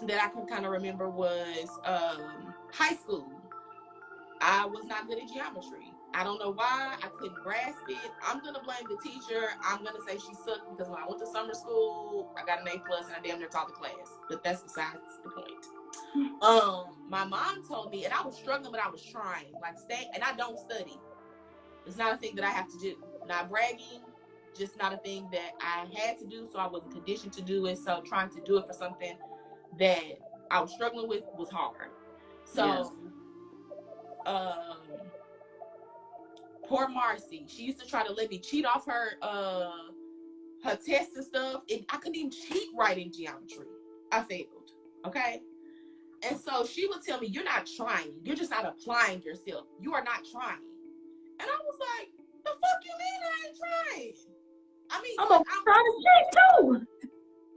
that I can kind of remember was high school. I was not good at geometry. I don't know why. I couldn't grasp it. I'm going to blame the teacher. I'm going to say she sucked because when I went to summer school, I got an A+ and I damn near taught the class. But that's besides the point. My mom told me, and I was struggling, but I was trying. Like, and I don't study. It's not a thing that I have to do. Not bragging, just not a thing that I had to do, so I wasn't conditioned to do it. So trying to do it for something that I was struggling with was hard. So, poor Marcy, she used to try to let me cheat off her tests and stuff. I couldn't even cheat right in geometry. I failed. Okay. And so she would tell me, you're not trying. You're just not applying yourself. You are not trying. And I was like, the fuck you mean I ain't trying? I mean, I'm trying to cheat too.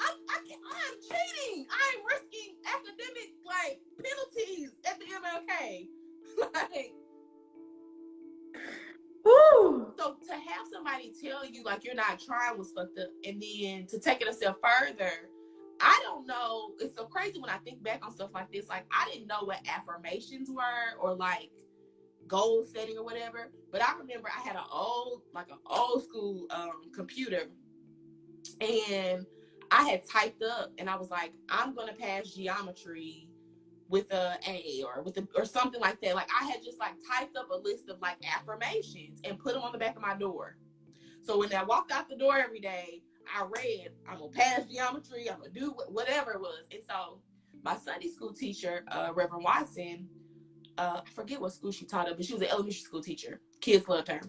I'm cheating. I'm risking academic like penalties at the MLK. Like, woo. So to have somebody tell you like you're not trying was fucked up, and then to take it a step further, I don't know. It's so crazy when I think back on stuff like this. Like, I didn't know what affirmations were or like goal setting or whatever. But I remember I had an old school computer, and I had typed up, and I was like, I'm gonna pass geometry with a A or something like that. Like, I had just like typed up a list of like affirmations and put them on the back of my door. So when I walked out the door every day, I read, I'm gonna pass geometry, I'm gonna do whatever it was. And so my Sunday school teacher, Reverend Watson, I forget what school she taught at, but she was an elementary school teacher. Kids loved her.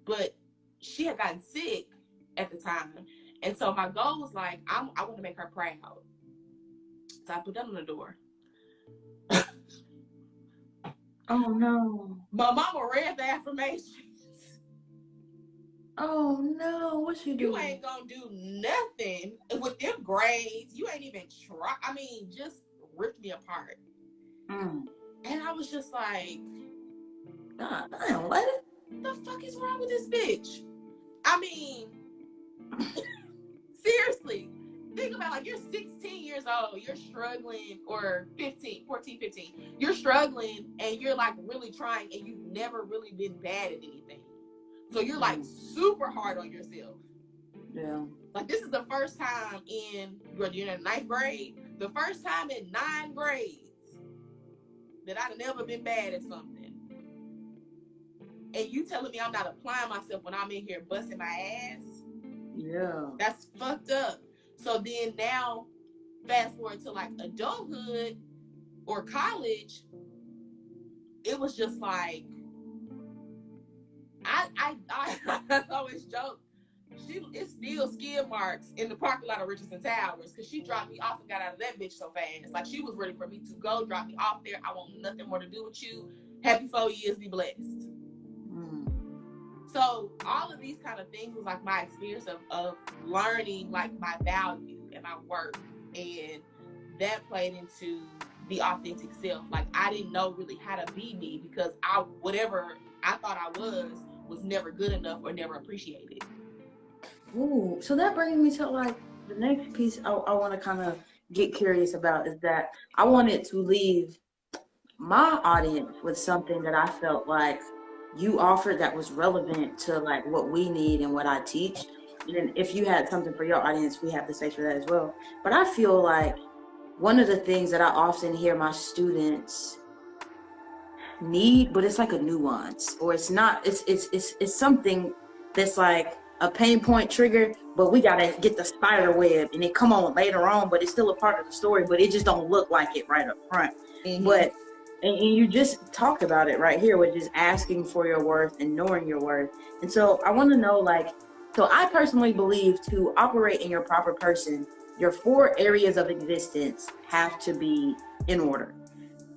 But she had gotten sick at the time. And so my goal was like, I want to make her proud. So I put that on the door. Oh no. My mama read the affirmations. Oh no, what you do? You ain't gonna do nothing with them grades. You ain't even try. I mean, just ripped me apart. And I was just like, God damn, what the fuck is wrong with this bitch? I mean, seriously, think about, like, you're 16 years old, you're struggling, or 15, you're struggling, and you're like really trying, and you've never really been bad at anything. So you're like super hard on yourself. Yeah. Like, this is the first time you're in 9th grade, the first time in 9 grades that I've never been bad at something. And you telling me I'm not applying myself when I'm in here busting my ass? Yeah. That's fucked up. So then now, fast forward to like adulthood or college, it was just like, I always joke, it's still skid marks in the parking lot of Richardson Towers, because she dropped me off and got out of that bitch so fast. Like, she was ready for me to go, drop me off there. I want nothing more to do with you. Happy 4 years, be blessed. So all of these kind of things was like my experience of learning like my value and my worth, and that played into the authentic self. Like, I didn't know really how to be me, because whatever I thought I was never good enough or never appreciated. Ooh, so that brings me to like the next piece I want to kind of get curious about is that I wanted to leave my audience with something that I felt like you offered that was relevant to like what we need and what I teach. And then if you had something for your audience, we have the space for that as well. But I feel like one of the things that I often hear my students need, but it's like a nuance, or it's not, it's something that's like a pain point trigger, but we gotta get the spider web and it come on later on, but it's still a part of the story, but it just don't look like it right up front. But and you just talked about it right here, which is asking for your worth and knowing your worth. And so I want to know, like, so I personally believe to operate in your proper person, your 4 areas of existence have to be in order.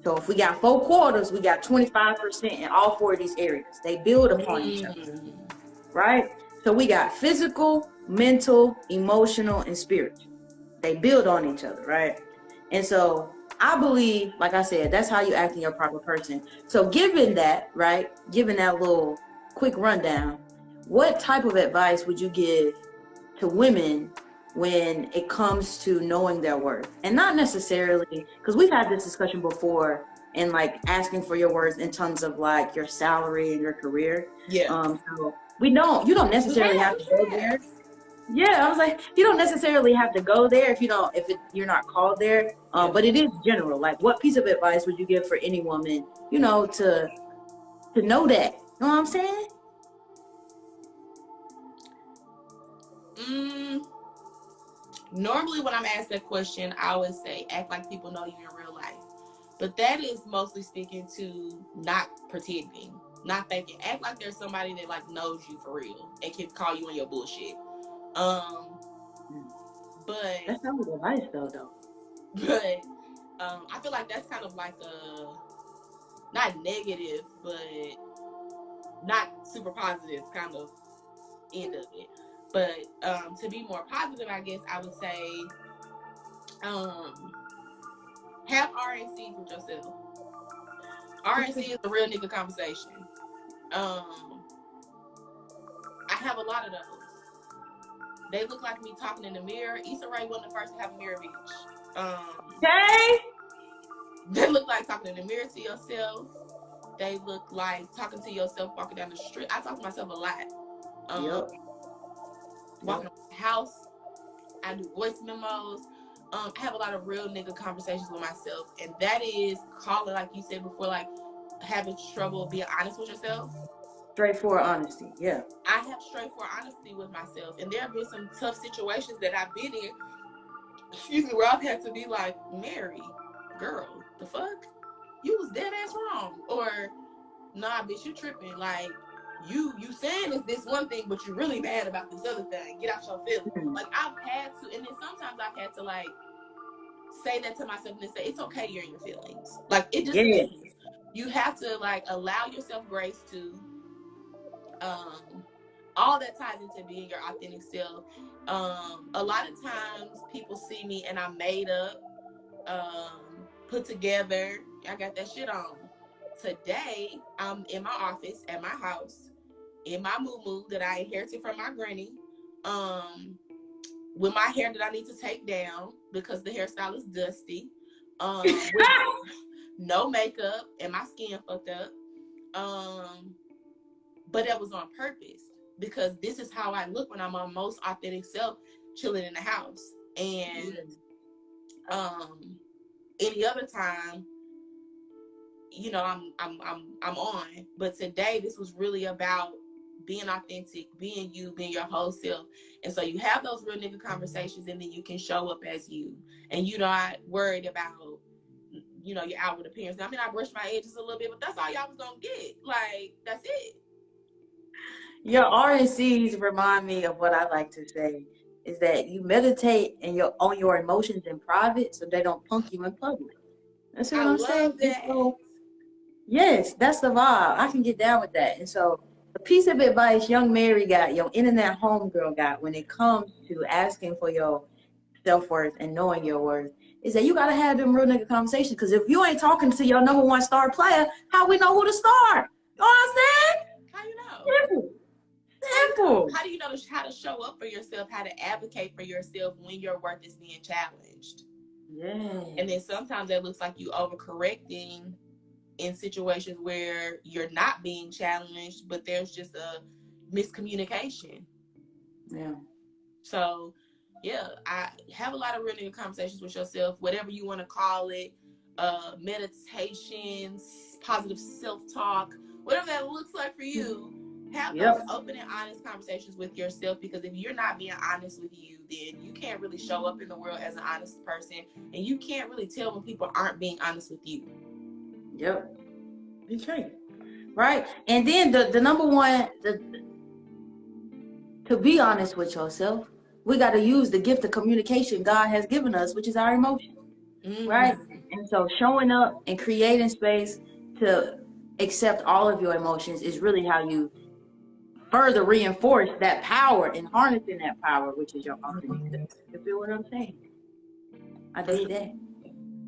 So if we got 4 quarters, we got 25% in all 4 of these areas. They build upon each other, right? So we got physical, mental, emotional, and spiritual. They build on each other, right? And so I believe, like I said, that's how you act in your proper person. So given that, right, given that little quick rundown, what type of advice would you give to women when it comes to knowing their worth? And not necessarily, because we've had this discussion before, and like asking for your worth in terms of like your salary and your career. So you don't necessarily have to go there. Yeah, I was like, you don't necessarily have to go there if you're not called there. But it is general. Like, what piece of advice would you give for any woman, to know that? You know what I'm saying? Normally when I'm asked that question, I always say, act like people know you in real life. But that is mostly speaking to not pretending, not faking. Act like there's somebody that like knows you for real and can call you on your bullshit. But that's not good advice though. But I feel like that's kind of like a not negative, but not super positive kind of end of it. But to be more positive, I guess I would say have RNCs with yourself. RNC is a real nigga conversation. I have a lot of those. They look like me talking in the mirror. Issa Rae wasn't the first to have a mirror bitch. Okay. They look like talking in the mirror to yourself. They look like talking to yourself walking down the street. I talk to myself a lot. Walking around the house. I do voice memos. I have a lot of real nigga conversations with myself. And that is calling, like you said before, like having trouble being honest with yourself. Straightforward honesty, yeah. I have straightforward honesty with myself. And there have been some tough situations that I've been in, where I've had to be like, Mary, girl, the fuck? You was dead ass wrong. Or, nah, bitch, you tripping. Like, you saying it's this one thing, but you're really mad about this other thing. Get out your feelings. Like, I've had to, and then sometimes I've had to, like, say that to myself and say, it's okay you're in your feelings. Like, it just is. You have to, like, allow yourself grace to, all that ties into being your authentic self. A lot of times people see me and I'm made up, put together. I got that shit on. Today, I'm in my office at my house, in my moo-moo that I inherited from my granny, with my hair that I need to take down because the hairstyle is dusty, with no makeup and my skin fucked up. But that was on purpose because this is how I look when I'm my most authentic self, chilling in the house. And any other time, I'm on. But today, this was really about being authentic, being you, being your whole self. And so you have those real nigga conversations, and then you can show up as you, and you're not worried about, your outward appearance. I mean, I brushed my edges a little bit, but that's all y'all was gonna get. Like, that's it. Your RNCs remind me of what I like to say is that you meditate on your emotions in private so they don't punk you in public. That's what I'm saying. So, yes, that's the vibe. I can get down with that. And so the piece of advice young Mary got, your Innanet Homegirl got when it comes to asking for your self-worth and knowing your worth is that you got to have them real nigga conversations. Because if you ain't talking to your number 1 star player, how we know who to star? You know what I'm saying? how do you know how to show up for yourself, how to advocate for yourself when your worth is being challenged? Yeah. And then sometimes that looks like you overcorrecting in situations where you're not being challenged, but there's just a miscommunication. Yeah. So, yeah, I have a lot of really good conversations with yourself, whatever you want to call it, meditations, positive self-talk, whatever that looks like for you. Have those open and honest conversations with yourself, because if you're not being honest with you, then you can't really show up in the world as an honest person, and you can't really tell when people aren't being honest with you. Yep. Okay. Right. And then the number one, to be honest with yourself, we got to use the gift of communication God has given us, which is our emotions. Right. And so showing up and creating space to accept all of your emotions is really how you further reinforce that power and harnessing that power, which is your authentic self. You feel what I'm saying? I did that.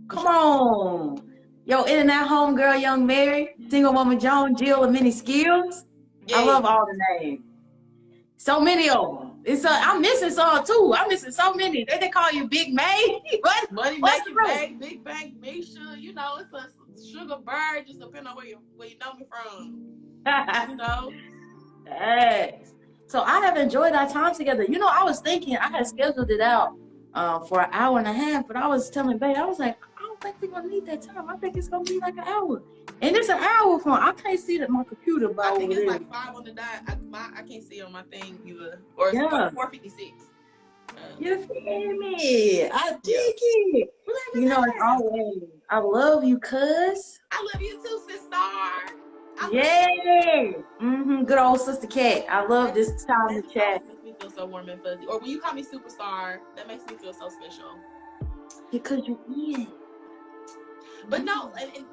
Come on. Yo, Innanet Homegirl, Young Mary, Single Woman Joan, Jill, and many skills. Yeah. I love all the names. So many of them. I'm missing some too. I'm missing so many. They call you Big May. Money Making May, Big Bank Misha. You know, it's a sugar bird, just depending on where you know me from. You know? Yes. So I have enjoyed our time together. You know, I was thinking I had scheduled it out for an hour and a half, but I was telling Babe, I was like, I don't think we're gonna need that time. I think it's gonna be like an hour. And it's an hour from I can't see that my computer, but I think it's like 5 on the dot. I can't see on my thing either. Or it's 4:56. You feel me? I dig it. You know, as always, I love you, cuz. I love you too, sister. Yeah. Good old sister cat. I love this time to chat. Makes me feel so warm and fuzzy. Or when you call me superstar, that makes me feel so special. Because you is. But no, and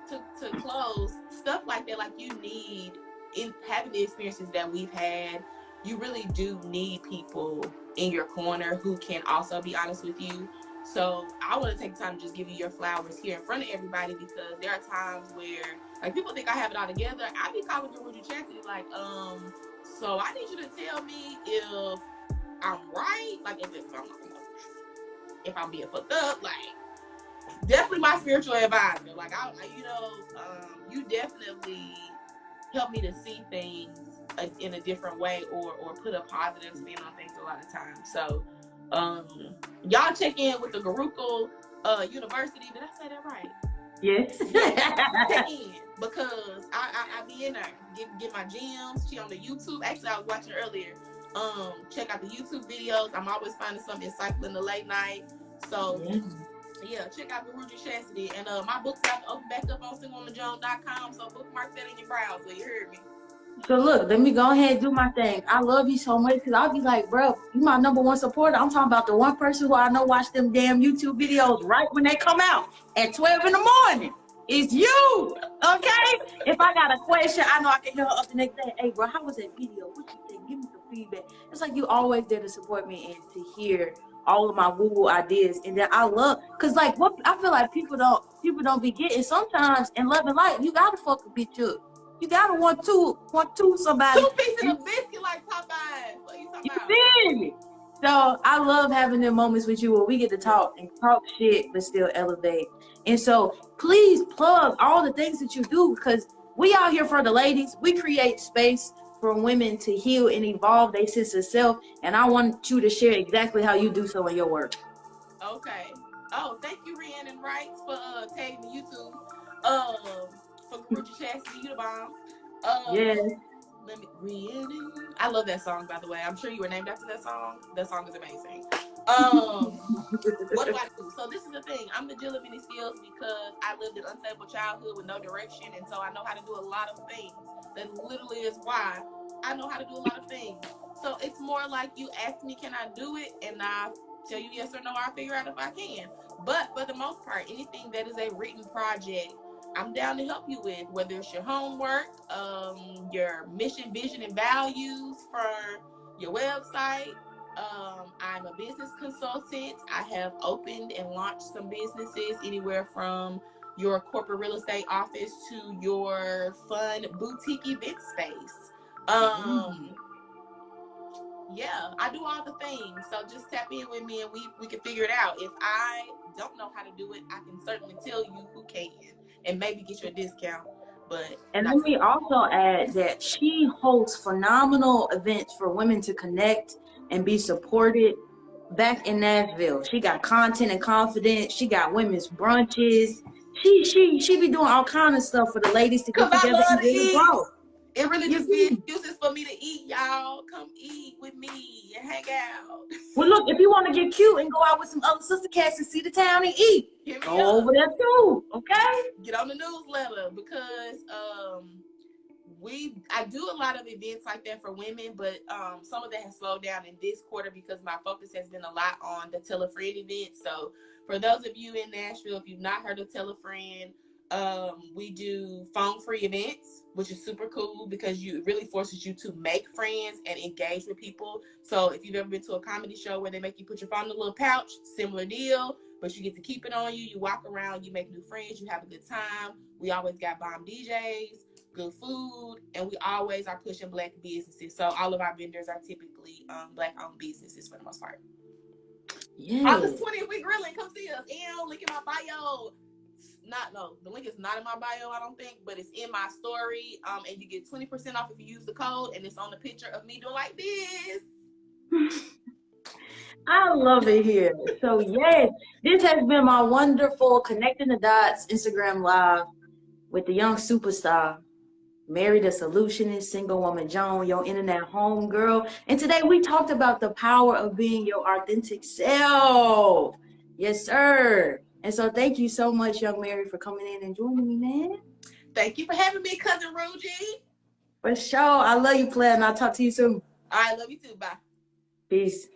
to close, stuff like that, like you need, in having the experiences that we've had, you really do need people in your corner who can also be honest with you. So I want to take the time to just give you your flowers here in front of everybody, because there are times where, like, people think I have it all together. I be calling Guruji Chastity like, so I need you to tell me if I'm right, like if I'm being fucked up, like, definitely my spiritual advisor. Like, you definitely help me to see things in a different way, or put a positive spin on things a lot of times. So, y'all check in with the Gurukul University. Did I say that right? Yes. Check in, because I be in there. Get my gems. She on the YouTube. Actually, I was watching earlier. Check out the YouTube videos. I'm always finding something insightful in the late night. So. Yeah, check out Guruji Chastity. And my book's about to open back up on singlewomanjoan.com, so bookmark that in your browser. You heard me? So look, let me go ahead and do my thing. I love you so much, because I'll be like, bro, you my number one supporter. I'm talking about the one person who I know watch them damn YouTube videos right when they come out at 12 in the morning. It's you, okay? If I got a question, I know I can hit her up the next day. Hey, bro, how was that video? What you think? Give me some feedback. It's like you always there to support me and to hear all of my woo-woo ideas. And then I love, because like, what I feel like people don't be getting sometimes in love and light. You gotta fuck a bitch up. You gotta want to somebody. 2 pieces of biscuit like Popeyes. What you talking about? You see? So I love having them moments with you where we get to talk shit, but still elevate. And so please plug all the things that you do, because we out here for the ladies. We create space for women to heal and evolve their sense of self. And I want you to share exactly how you do so in your work. Okay. Oh, thank you, Rhiannon Wrights, for tagging me YouTube. For Guruji Chastity, you the bomb. Yes. Rhiannon. I love that song, by the way. I'm sure you were named after that song. That song is amazing. What do I do? So this is the thing. I'm the Jill of many skills, because I lived an unstable childhood with no direction, and so I know how to do a lot of things. That literally is why I know how to do a lot of things. So it's more like you ask me, can I do it? And I tell you yes or no. I'll figure out if I can. But for the most part, anything that is a written project, I'm down to help you with, whether it's your homework, your mission, vision, and values for your website. I'm a business consultant. I have opened and launched some businesses, anywhere from your corporate real estate office to your fun boutique event space. Yeah, I do all the things. So just tap in with me and we can figure it out. If I don't know how to do it, I can certainly tell you who can and maybe get you a discount. But And not let me also add that she hosts phenomenal events for women to connect and be supported back in Nashville. She got content and confidence. She got women's brunches. She be doing all kind of stuff for the ladies to get because I together and love to build eat. growth. It really You just be see? excuses for me to eat, y'all. Come eat with me and hang out. Well, look, if you want to get cute and go out with some other sister cats and see the town and eat, Hit me go up. over there too, okay? Get on the newsletter because I do a lot of events like that for women, but some of that has slowed down in this quarter because my focus has been a lot on the Tell a Friend event. So for those of you in Nashville, if you've not heard of Tell a Friend, we do phone free events, which is super cool because it really forces you to make friends and engage with people. So if you've ever been to a comedy show where they make you put your phone in a little pouch, similar deal, but you get to keep it on you. You walk around, you make new friends, you have a good time. We always got bomb DJs, good food, and we always are pushing Black businesses. So all of our vendors are typically Black-owned businesses for the most part. Yeah. August 20th, we grilling. Come see us. Link in my bio. The link is not in my bio, I don't think, but it's in my story. And you get 20% off if you use the code, and it's on the picture of me doing like this. I love it here. So yes, this has been my wonderful Connecting the Dots Instagram Live with the young superstar, Mary the Solutionist, single woman Joan, your Innanet Homegirl. And today we talked about the power of being your authentic self. Yes, sir. And so thank you so much, young Mary, for coming in and joining me, man. Thank you for having me, Cousin Rugie. For sure. I love you, player, and I'll talk to you soon. All right, love you too. Bye. Peace.